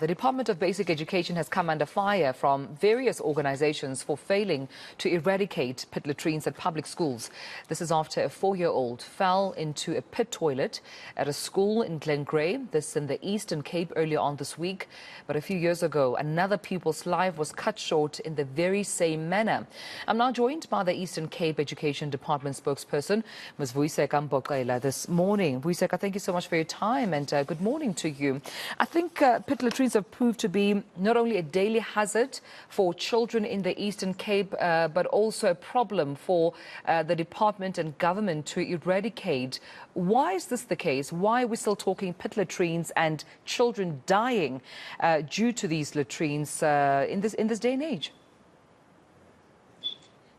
The Department of Basic Education has come under fire from various organizations for failing to eradicate pit latrines at public schools. This is after a 4-year-old fell into a pit toilet at a school in Glen Grey, this in the Eastern Cape, earlier on this week. But a few years ago, another pupil's life was cut short in the very same manner. I'm now joined by the Eastern Cape Education Department spokesperson, Ms. Vuyiseka Mboxela, this morning. Vuyiseka, thank you so much for your time and good morning to you. I think pit latrines have proved to be not only a daily hazard for children in the Eastern Cape, but also a problem for the department and government to eradicate. Why is this the case? Why are we still talking pit latrines and children dying due to these latrines in this day and age?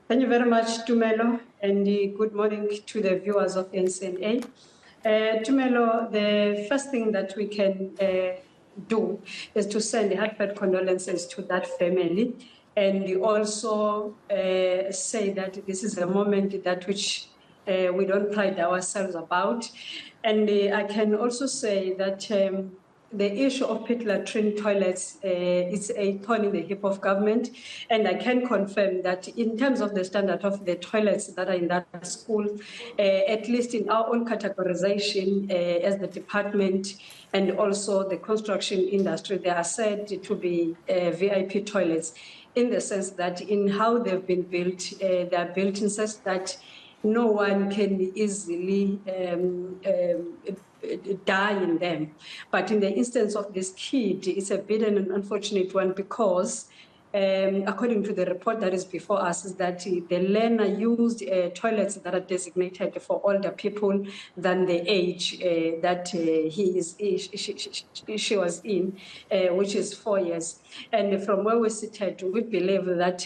Thank you very much, Tumelo, and good morning to the viewers of eNCA. Tumelo, the first thing that we can do is to send heartfelt condolences to that family, and also say that this is a moment that which we don't pride ourselves about. And I can also say that the issue of pit latrine toilets is a thorn in the hip of government, and I can confirm that in terms of the standard of the toilets that are in that school, at least in our own categorization as the department and also the construction industry, they are said to be VIP toilets, in the sense that in how they've been built, they are built in such that no one can easily die in them. But in the instance of this kid, it's a bit an unfortunate one because according to the report that is before us, is that the learner used toilets that are designated for older people than the age that she was in, which is 4 years. And from where we sit, we believe that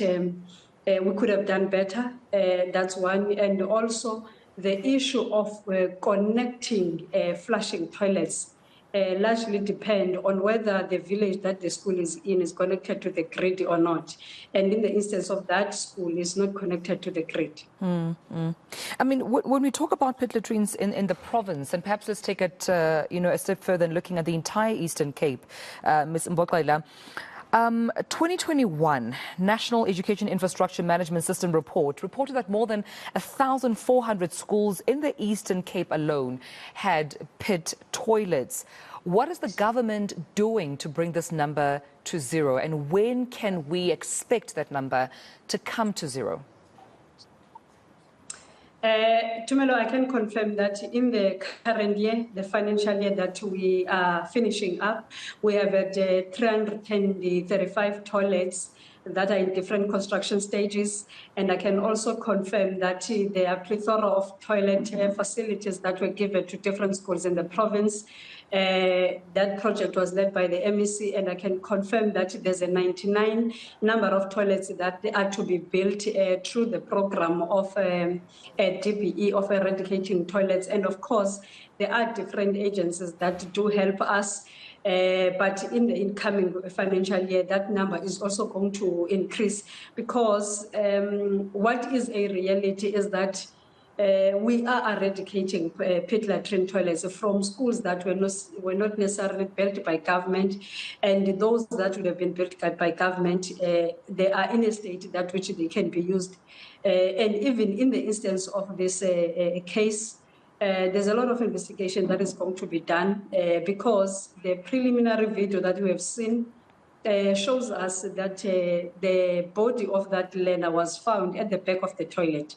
we could have done better. That's one. And also the issue of connecting flushing toilets largely depend on whether the village that the school is in is connected to the grid or not. And in the instance of that school, is not connected to the grid. I mean, when we talk about pit latrines in the province, and perhaps let's take it a step further and looking at the entire Eastern Cape, Ms. Mboxela, 2021 National Education Infrastructure Management System report reported that more than 1,400 schools in the Eastern Cape alone had pit toilets. What is the government doing to bring this number to zero, and when can we expect that number to come to zero? Tumelo, I can confirm that in the current year, the financial year that we are finishing up, we have had 335 toilets that are in different construction stages. And I can also confirm that there are a plethora of toilet facilities that were given to different schools in the province. That project was led by the MEC, and I can confirm that there's a 99 number of toilets that are to be built through the program of DBE, of eradicating toilets. And of course, there are different agencies that do help us. But in the incoming financial year, that number is also going to increase, because what is a reality is that we are eradicating pit latrine toilets from schools that were not necessarily built by government, and those that would have been built by government, they are in a state that which they can be used. And even in the instance of this case, there's a lot of investigation that is going to be done because the preliminary video that we have seen shows us that the body of that learner was found at the back of the toilet.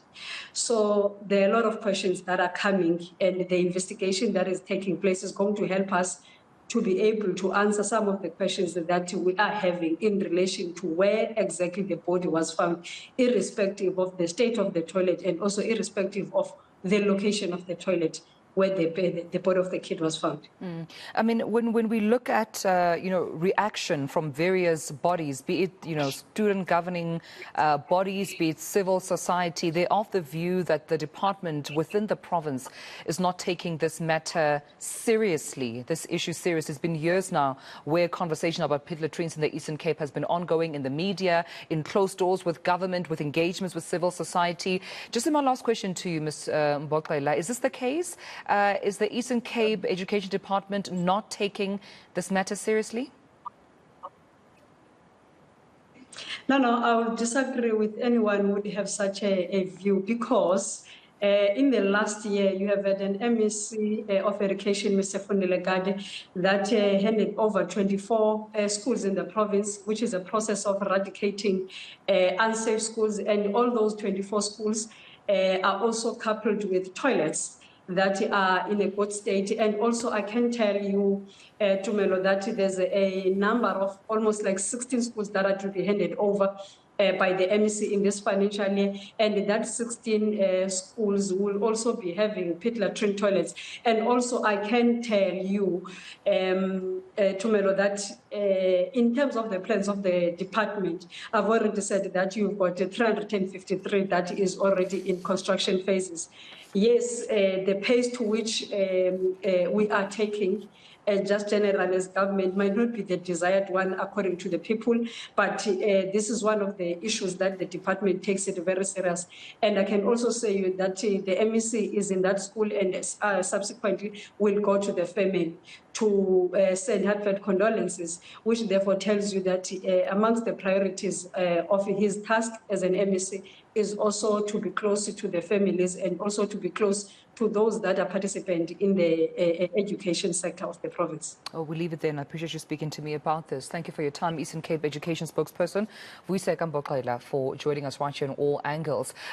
So there are a lot of questions that are coming, and the investigation that is taking place is going to help us to be able to answer some of the questions that we are having in relation to where exactly the body was found, irrespective of the state of the toilet and also irrespective of the location of the toilet where the body of the kid was found. I mean, when we look at, reaction from various bodies, be it, student governing bodies, be it civil society, they're of the view that the department within the province is not taking this matter seriously, this issue seriously. It's been years now where conversation about pit latrines in the Eastern Cape has been ongoing in the media, in closed doors with government, with engagements with civil society. Just in my last question to you, Ms. Mboxela, is this the case? Is the Eastern Cape Education Department not taking this matter seriously? No, I would disagree with anyone who would have such a view because in the last year, you have had an MEC of Education, Mr. Fundelegade, that handed over 24 schools in the province, which is a process of eradicating unsafe schools. And all those 24 schools are also coupled with toilets that are in a good state. And also I can tell you, Tumelo, that there's a number of almost like 16 schools that are to be handed over by the MEC in this financial year, and that 16 schools will also be having pit latrine toilets. And also I can tell you, Tumelo, that in terms of the plans of the department, I've already said that you've got 353 that is already in construction phases. Yes, the pace to which we are taking just generally as government might not be the desired one according to the people, but this is one of the issues that the department takes it very serious. And I can also say that the MEC is in that school and subsequently will go to the family to send heartfelt condolences, which therefore tells you that amongst the priorities of his task as an MEC is also to be close to the families and also to be close to those that are participant in the education sector of the province. Oh, we'll leave it there, and I appreciate you speaking to me about this. Thank you for your time, Eastern Cape Education spokesperson, Vuyiseka Mboxela, for joining us right here on All Angles.